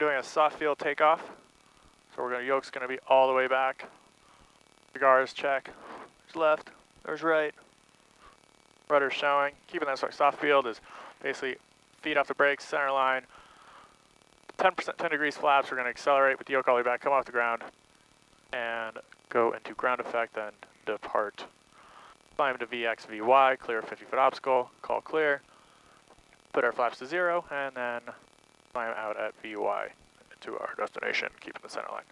doing a soft field takeoff. So yoke's gonna be all the way back. Cigars check. There's left, there's right. Rudder showing. Keeping that soft field is basically feet off the brakes, center line. 10%, 10 degrees flaps. We're gonna accelerate with the yoke all the way back, come off the ground, and go into ground effect, then depart. Climb to VX, VY, clear a 50-foot obstacle, call clear, put our flaps to 0, and then climb out at VY to our destination, keeping the center line.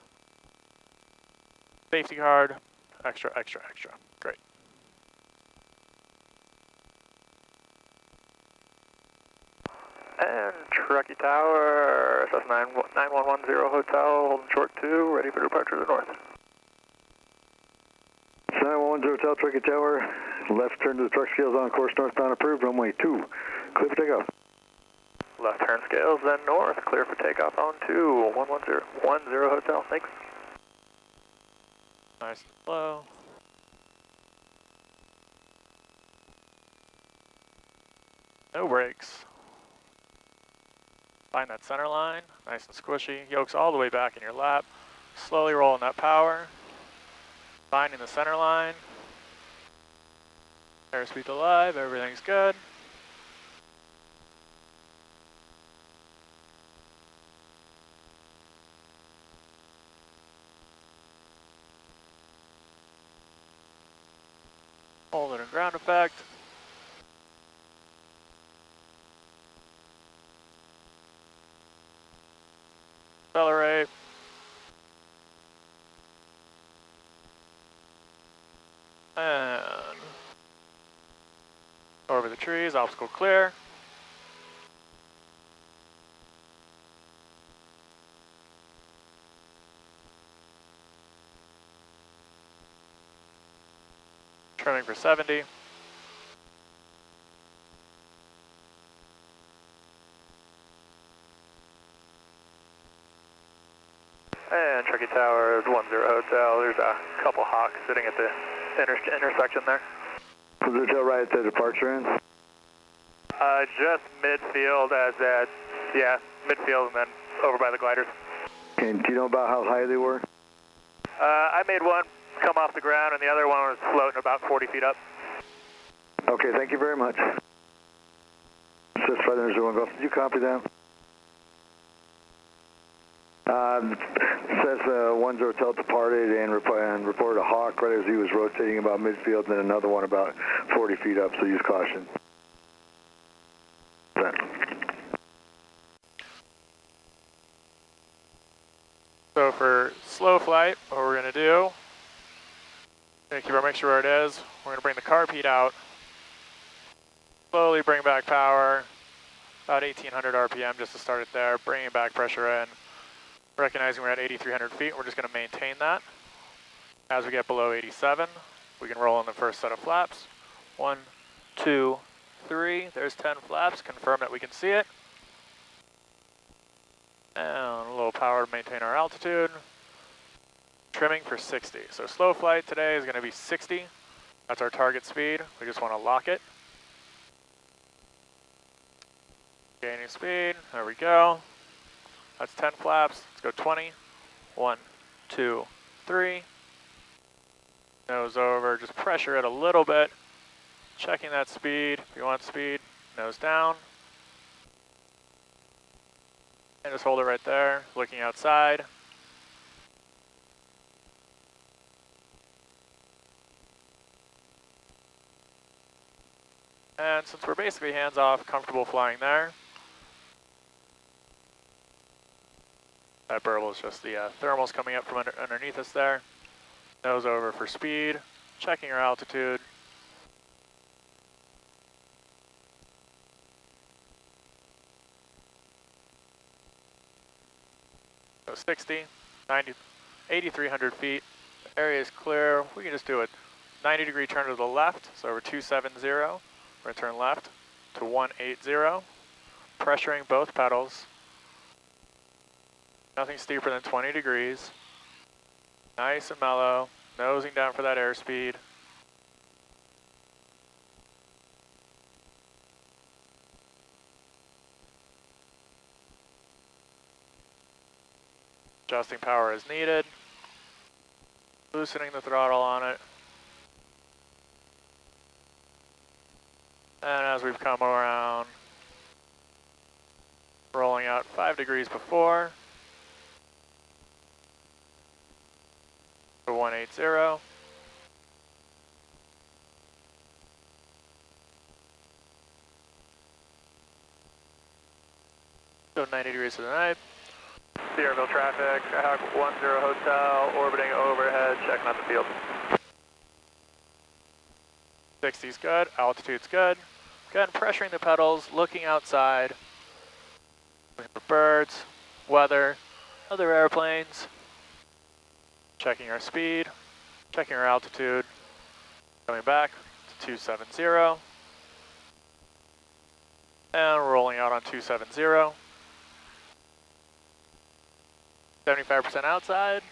Safety card, extra, extra, extra. Great. And Truckee Tower, SS9110 Hotel, holding short 2, ready for departure to the north. 9110 Hotel, Truckee Tower, left turn to the truck scales on course northbound approved, runway 2, clear for takeoff. Left turn scales, then north, clear for takeoff on 2, 110 Hotel, thanks. Nice and slow. No brakes. Find that center line, nice and squishy. Yoke's all the way back in your lap. Slowly rolling that power. Finding the center line. Airspeed's alive, everything's good. Hold it in ground effect. Accelerate. And over the trees, obstacle clear. Trimming for 70. And Truckee Tower is 10 Hotel. There's a couple hawks sitting at the intersection there. Was the hotel right at the departure end? Just midfield midfield and then over by the gliders. And do you know about how high they were? I made one come off the ground and the other one was floating about 40 feet up. Okay, thank you very much. Just 501 Golf, did you copy that? Says 10 Hotel departed and reported a hawk right as he was rotating about midfield, and then another one about 40 feet up, so use caution. So for slow flight, what we're gonna do, make sure where it is. We're gonna bring the carb heat out, slowly bring back power, about 1800 RPM just to start it there, bringing back pressure in. Recognizing we're at 8,300 feet, we're just going to maintain that. As we get below 87, we can roll in the first set of flaps. 1, 2, 3, there's 10 flaps, confirm that we can see it. And a little power to maintain our altitude. Trimming for 60. So slow flight today is going to be 60. That's our target speed. We just want to lock it. Gaining speed, there we go. That's 10 flaps, let's go 20. 1, 2, 3. Nose over, just pressure it a little bit. Checking that speed, if you want speed, nose down. And just hold it right there, looking outside. And since we're basically hands off, comfortable flying there, that burble is just the thermals coming up from underneath us there. Nose over for speed, checking our altitude. So 60, 90, 8,300 feet. The area is clear. We can just do a 90-degree turn to the left. So over 270, we're going to turn left to 180, pressuring both pedals. Nothing steeper than 20 degrees. Nice and mellow, nosing down for that airspeed. Adjusting power as needed. Loosening the throttle on it. And as we've come around, rolling out 5 degrees before. To 180. Go 90 degrees to the right. Sierraville traffic, Skyhawk 10 Hotel, orbiting overhead, checking out the field. 60's good, altitude's good. Good, pressuring the pedals, looking outside. Looking for birds, weather, other airplanes. Checking our speed, checking our altitude. Coming back to 270. And rolling out on 270. 75% outside,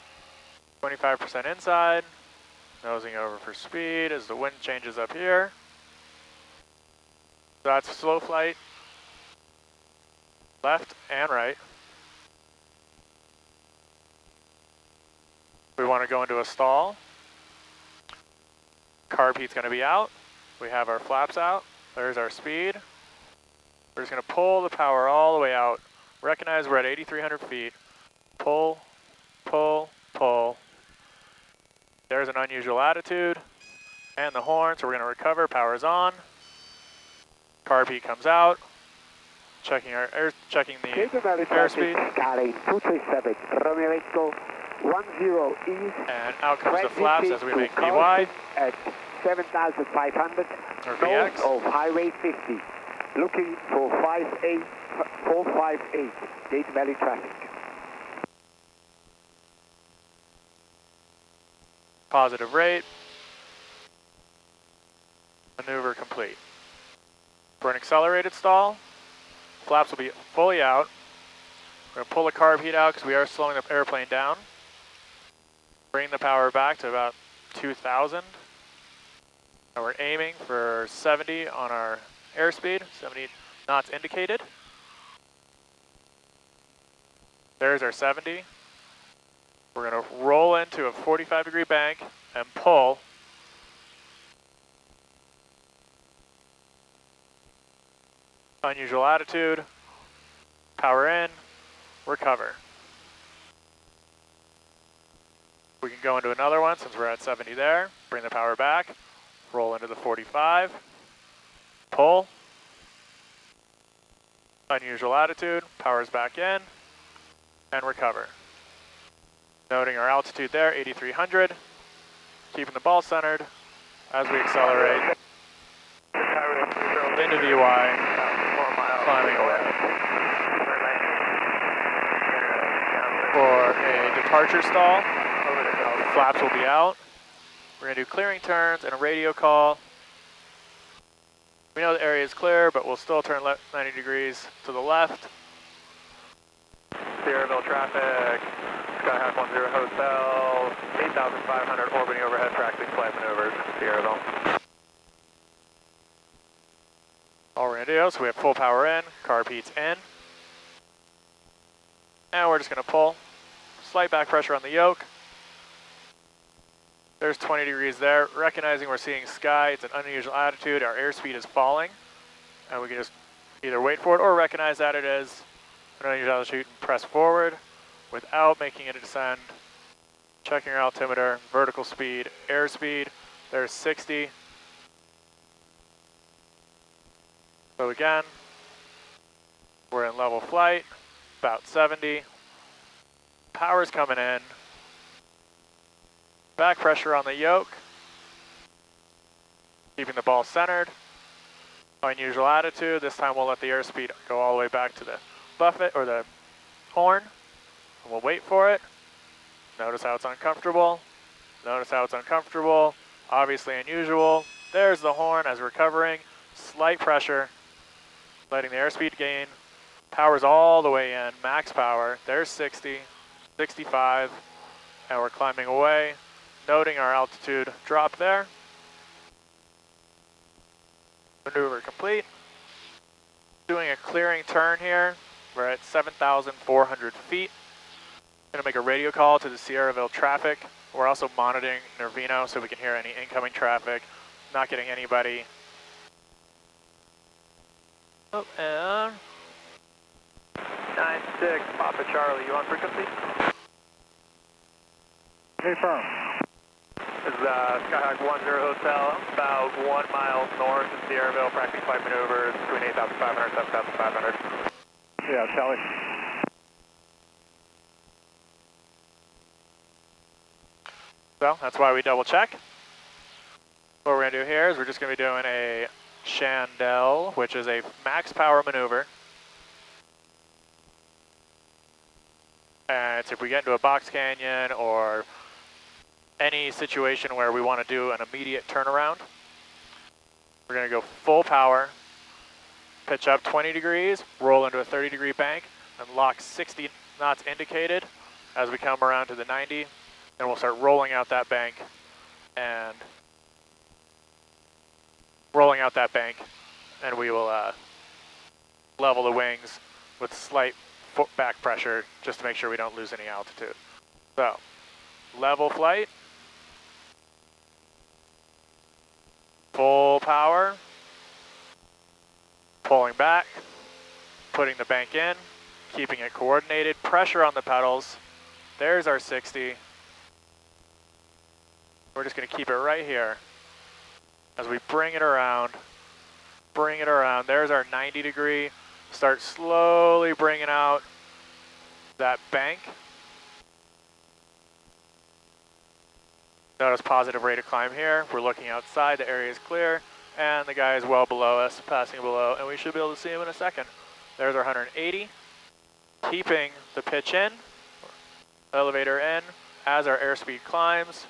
25% inside. Nosing over for speed as the wind changes up here. So that's slow flight, left and right. We want to go into a stall. Carb heat's going to be out. We have our flaps out. There's our speed. We're just going to pull the power all the way out. Recognize we're at 8,300 feet. Pull, pull, pull. There's an unusual attitude. And the horn, so we're going to recover. Power's on. Carb heat comes out. Checking our checking the airspeed. Charlie 237, Romeo Echo 10 East. And out comes the flaps as we make VY. At 7,500 or north VX. of Highway 50. Looking for 458 Gate Valley traffic. Positive rate. Maneuver complete. For an accelerated stall, flaps will be fully out. We're going to pull the carb heat out because we are slowing the airplane down. Bring the power back to about 2,000. And we're aiming for 70 on our airspeed, 70 knots indicated. There's our 70. We're going to roll into a 45-degree bank and pull. Unusual attitude, power in, recover. We can go into another one since we're at 70 there. Bring the power back, roll into the 45, pull. Unusual attitude, power's back in, and recover. Noting our altitude there, 8,300. Keeping the ball centered as we accelerate into VY. Climbing away. For a departure stall, flaps will be out. We're going to do clearing turns and a radio call. We know the area is clear, but we'll still turn 90 degrees to the left. Sierraville traffic, Skyhawk 10 Hotel, 8,500 orbiting overhead, practicing flight maneuvers, Sierraville. All we're going to do, so we have full power in, carb heat's in. And we're just going to pull. Slight back pressure on the yoke. There's 20 degrees there. Recognizing we're seeing sky, it's an unusual attitude, our airspeed is falling. And we can just either wait for it or recognize that it is an unusual altitude and press forward without making it descend. Checking our altimeter, vertical speed, airspeed. There's 60. So again, we're in level flight, about 70. Power's coming in. Back pressure on the yoke. Keeping the ball centered. Unusual attitude. This time we'll let the airspeed go all the way back to the buffet or the horn. And we'll wait for it. Notice how it's uncomfortable. Notice how it's uncomfortable. Obviously unusual. There's the horn as we're covering. Slight pressure. Letting the airspeed gain. Power's all the way in, max power. There's 60, 65, and we're climbing away. Noting our altitude drop there. Maneuver complete. Doing a clearing turn here. We're at 7,400 feet. Gonna make a radio call to the Sierraville traffic. We're also monitoring Nervino so we can hear any incoming traffic. Not getting anybody. Oh, and 96 Papa Charlie, you on frequency? Hey, firm. This is Skyhawk 10 Hotel, about 1 mile north of Sierraville, practicing flight maneuvers between 8,500 and 7,500. Yeah, Charlie. So that's why we double check. What we're gonna do here is we're just gonna be doing a Chandelles, which is a max power maneuver. And if we get into a box canyon or any situation where we want to do an immediate turnaround, we're going to go full power, pitch up 20 degrees, roll into a 30-degree bank, and lock 60 knots indicated as we come around to the 90. And we'll start rolling out that bank and we will level the wings with slight foot back pressure just to make sure we don't lose any altitude. So, level flight, full power, pulling back, putting the bank in, keeping it coordinated, pressure on the pedals. There's our 60. We're just going to keep it right here as we bring it around. There's our 90 degree. Start slowly bringing out that bank. Notice positive rate of climb here. We're looking outside, the area is clear, and the guy is well below us, passing below, and we should be able to see him in a second. There's our 180. Keeping the pitch in, elevator in, as our airspeed climbs,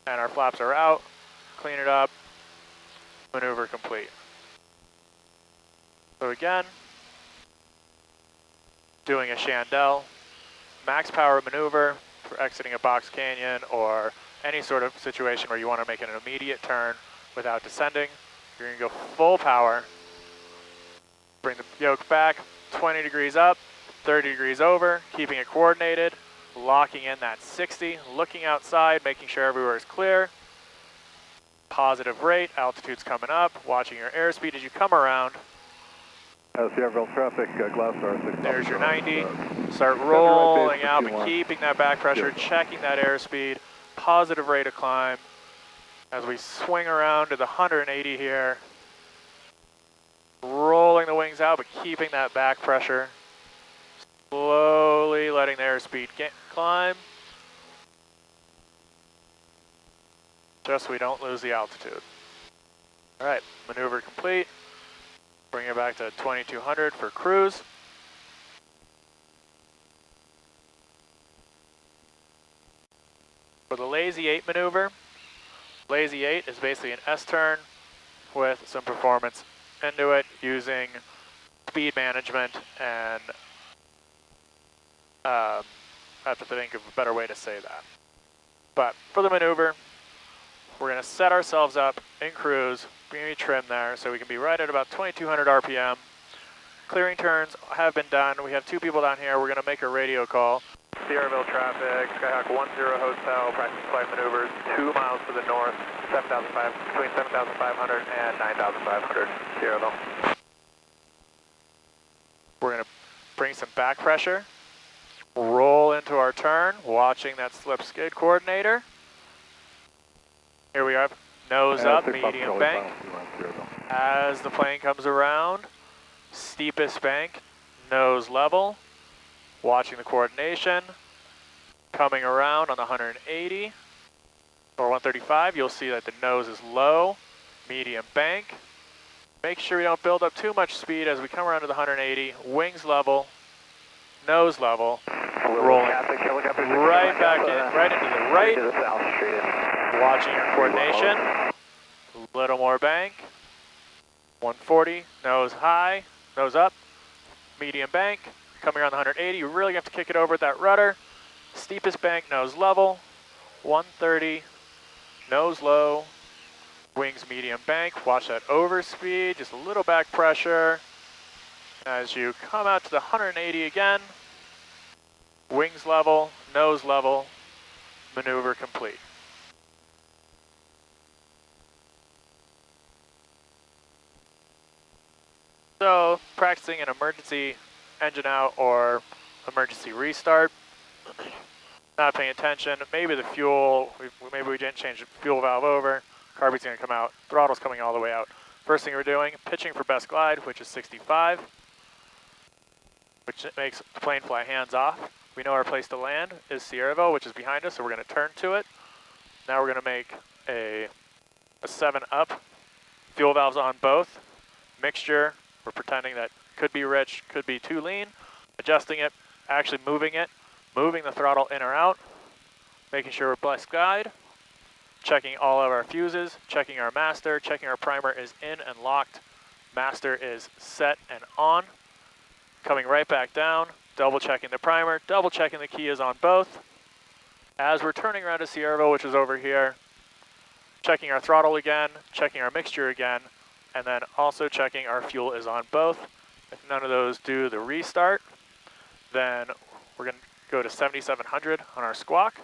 and our flaps are out. Clean it up, maneuver complete. So again, doing a Chandelles, max power maneuver for exiting a box canyon or any sort of situation where you want to make an immediate turn without descending. You're going to go full power, bring the yoke back, 20 degrees up, 30 degrees over, keeping it coordinated, locking in that 60, looking outside, making sure everywhere is clear. Positive rate, altitude's coming up, watching your airspeed as you come around. Sierraville traffic, glass star 6. There's your 90. Start rolling out, but keeping that back pressure, checking that airspeed, positive rate of climb. As we swing around to the 180 here, rolling the wings out, but keeping that back pressure. Slowly letting the airspeed climb, just so we don't lose the altitude. All right, maneuver complete. Bring it back to 2200 for cruise. For the lazy 8 maneuver, lazy 8 is basically an S-turn with some performance into it using speed management and I have to think of a better way to say that. But for the maneuver, we're going to set ourselves up in cruise, maybe trim there, so we can be right at about 2200 RPM. Clearing turns have been done. We have 2 people down here. We're going to make a radio call. Sierraville traffic, Skyhawk 10 Hotel, practicing flight maneuvers 2 miles to the north, between 7,500 and 9,500, Sierraville. We're going to bring some back pressure, roll into our turn, watching that slip skid coordinator. Here we are, nose up, medium bank. As the plane comes around, steepest bank, nose level, watching the coordination. Coming around on the 180 or 135, you'll see that the nose is low, medium bank. Make sure we don't build up too much speed as we come around to the 180, wings level, nose level, rolling right back in, right into the right, watching your coordination, a little more bank, 140, nose high, nose up, medium bank, coming around the 180, you really have to kick it over with that rudder, steepest bank, nose level, 130, nose low, wings medium bank, watch that overspeed, just a little back pressure. As you come out to the 180 again, wings level, nose level, maneuver complete. So, practicing an emergency engine out or emergency restart. Not paying attention, maybe the fuel, maybe we didn't change the fuel valve over, carby's gonna come out, throttle's coming all the way out. First thing we're doing, pitching for best glide, which is 65, which makes the plane fly hands off. We know our place to land is Sierraville, which is behind us, so we're gonna turn to it. Now we're gonna make a 7 up, fuel valves on both, mixture, we're pretending that could be rich, could be too lean, adjusting it, actually moving it, moving the throttle in or out, making sure we're best guide, checking all of our fuses, checking our master, checking our primer is in and locked, master is set and on, coming right back down, double checking the primer, double checking the key is on both. As we're turning around to Sierraville, which is over here, checking our throttle again, checking our mixture again, and then also checking our fuel is on both. If none of those do the restart, then we're going to go to 7700 on our squawk,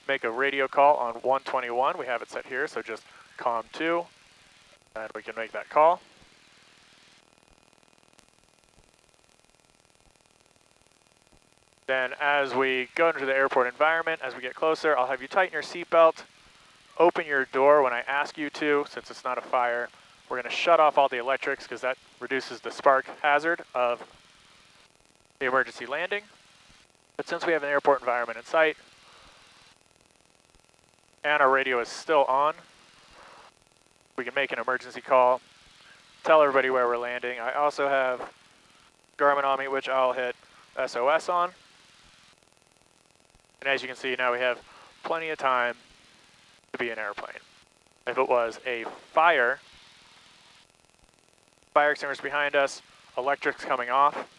make a radio call on 121. We have it set here, so just COM 2, and we can make that call. Then as we go into the airport environment, as we get closer, I'll have you tighten your seatbelt, open your door when I ask you to, since it's not a fire. We're going to shut off all the electrics because that reduces the spark hazard of the emergency landing. But since we have an airport environment in sight, and our radio is still on, we can make an emergency call, tell everybody where we're landing. I also have Garmin on me, which I'll hit SOS on. And as you can see, now we have plenty of time to be an airplane. If it was a fire extinguisher behind us, electrics coming off,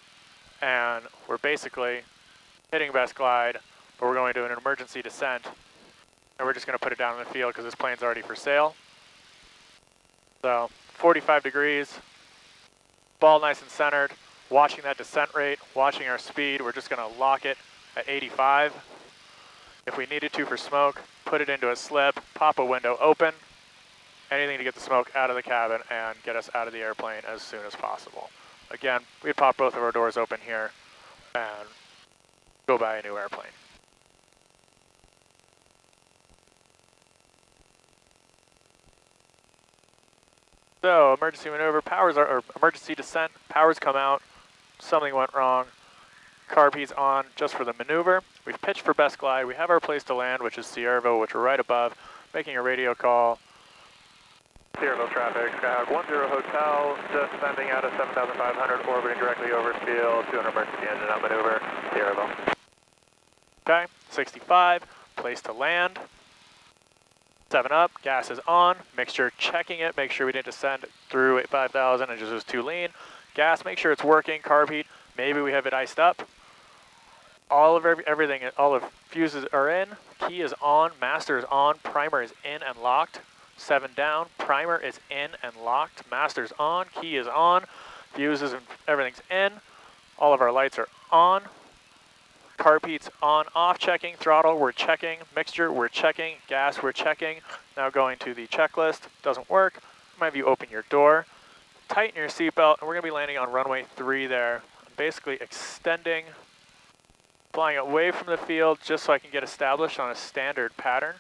and we're basically hitting best glide, but we're going to do an emergency descent, and we're just going to put it down in the field because this plane's already for sale. So 45 degrees, ball nice and centered, watching that descent rate, watching our speed. We're just going to lock it at 85. If we needed to for smoke, put it into a slip, pop a window open, anything to get the smoke out of the cabin and get us out of the airplane as soon as possible. Again, we'd pop both of our doors open here and go buy a new airplane. So, emergency maneuver, or emergency descent, powers come out, something went wrong, carby's on just for the maneuver. We've pitched for best glide, we have our place to land, which is Sierraville, which we're right above, making a radio call. Sierraville traffic, Skyhawk 10 Hotel, just sending out of 7,500, orbiting directly over field, 200 emergency engine out maneuver, Sierraville. Okay, 65, place to land. 7 up, gas is on, mixture checking it, make sure we didn't descend through 5,000 and just was too lean. Gas, make sure it's working, carb heat, maybe we have it iced up. All of everything, all the fuses are in, key is on, master is on, primer is in and locked. 7 down, primer is in and locked, master's on, key is on, fuses and everything's in, all of our lights are on, carb heat's on, off checking, throttle, we're checking, mixture, we're checking, gas, we're checking. Now going to the checklist, doesn't work, might have you open your door, tighten your seatbelt, and we're gonna be landing on runway 3 there, basically extending, flying away from the field just so I can get established on a standard pattern.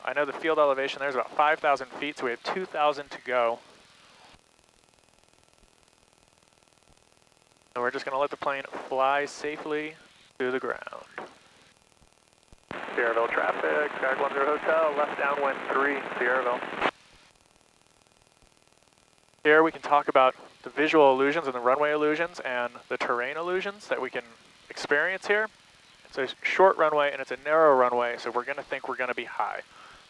I know the field elevation there is about 5,000 feet, so we have 2,000 to go. And we're just going to let the plane fly safely to the ground. Sierraville traffic, Skyhawk 10 Hotel, left downwind 3, Sierraville. Here we can talk about the visual illusions and the runway illusions and the terrain illusions that we can experience here. It's a short runway and it's a narrow runway, so we're going to think we're going to be high.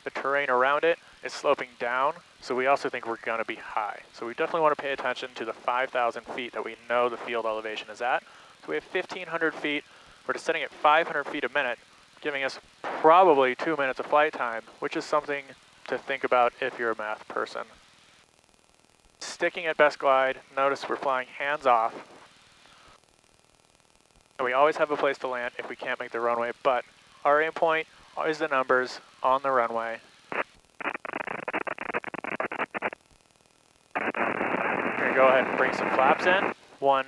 The terrain around it is sloping down, so we also think we're going to be high. So we definitely want to pay attention to the 5,000 feet that we know the field elevation is at. So we have 1,500 feet. We're descending at 500 feet a minute, giving us probably 2 minutes of flight time, which is something to think about if you're a math person. Sticking at best glide, notice we're flying hands off. And we always have a place to land if we can't make the runway, but our aim point is the numbers on the runway. We're going to go ahead and bring some flaps in. 1,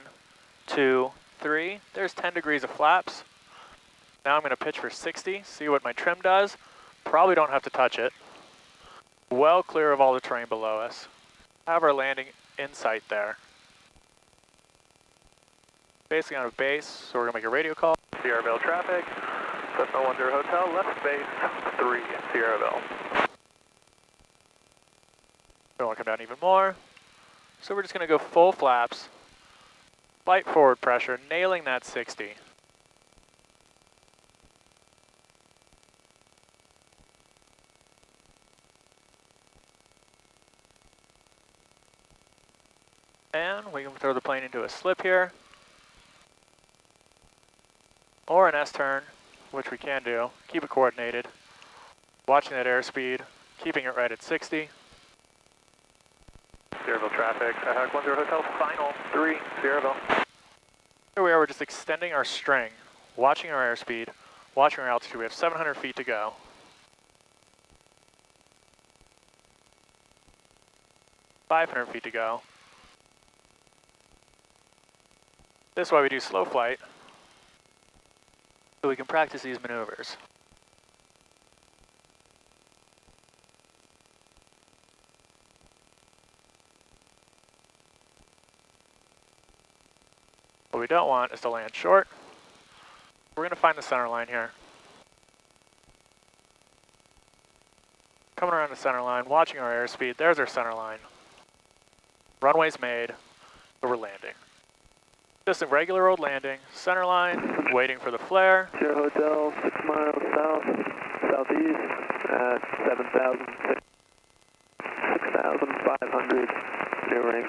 2, 3. There's 10 degrees of flaps. Now I'm going to pitch for 60, see what my trim does. Probably don't have to touch it. Well clear of all the terrain below us. Have our landing in sight there. Basically on a base, so we're going to make a radio call. Sierraville traffic, Cessna 10 Hotel, left base 3, Sierraville. Don't want to come down even more. So we're just going to go full flaps, light forward pressure, nailing that 60. And we can throw the plane into a slip here, or an S-turn, which we can do. Keep it coordinated. Watching that airspeed, keeping it right at 60. Sierraville traffic, Takeoff 10 Hotel, final 3, Sierraville. Here we are, we're just extending our string, watching our airspeed, watching our altitude. We have 700 feet to go. $500 feet to go. This is why we do slow flight, so we can practice these maneuvers. What we don't want is to land short. We're going to find the center line here. Coming around the center line, watching our airspeed. There's our center line. Runway's made, so we're landing. Just a regular old landing, center line, waiting for the flare. Sierra Hotel, 6 miles south, southeast at 6,500, nearing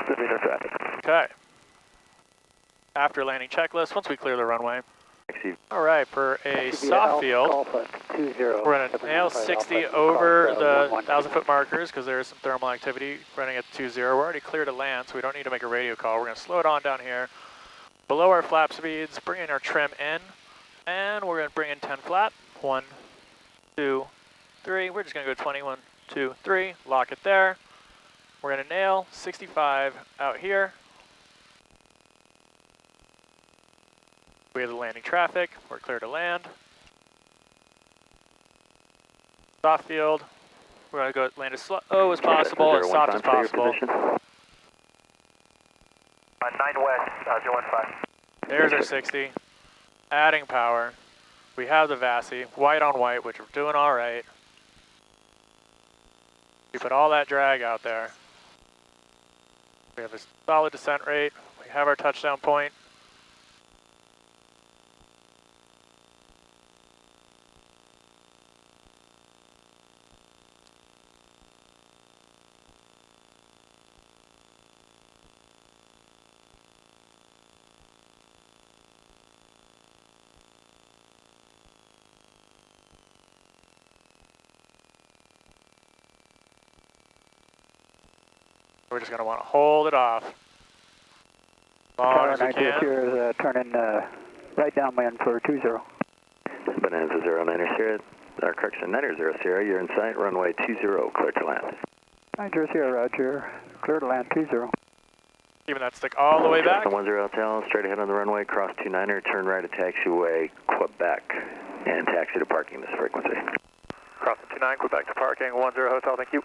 centimeter traffic. Okay. After landing checklist, once we clear the runway. All right, for a soft field, we're going to nail 60 over the 1,000-foot markers because there is some thermal activity running at 20. We're already clear to land, so we don't need to make a radio call. We're going to slow it on down here. Below our flap speeds, bring in our trim in, and we're going to bring in 10 flap. 1, 2, 3. We're just going to go 20, 1, 2, 3. Lock it there. We're going to nail 65 out here. We have the landing traffic. We're clear to land. Soft field. We're going to go land as slow as possible, as soft as possible. 9 west, 015. There's our 60. Adding power. We have the VASI, white on white, which we're doing all right. We put all that drag out there. We have a solid descent rate. We have our touchdown point. We're just going to want to hold it off as long as we can. Here is turning right downwind for 20. Bonanza 09er Sierra, or correction, 90 Sierra, you're in sight, runway 20, clear to land. 90 Sierra, roger, clear to land 20. Keeping that stick all the way back. 10 Hotel, straight ahead on the runway, cross 29er, turn right at taxiway, Quebec, and taxi to parking this frequency. Cross the 29, Quebec to parking, 10 Hotel, thank you.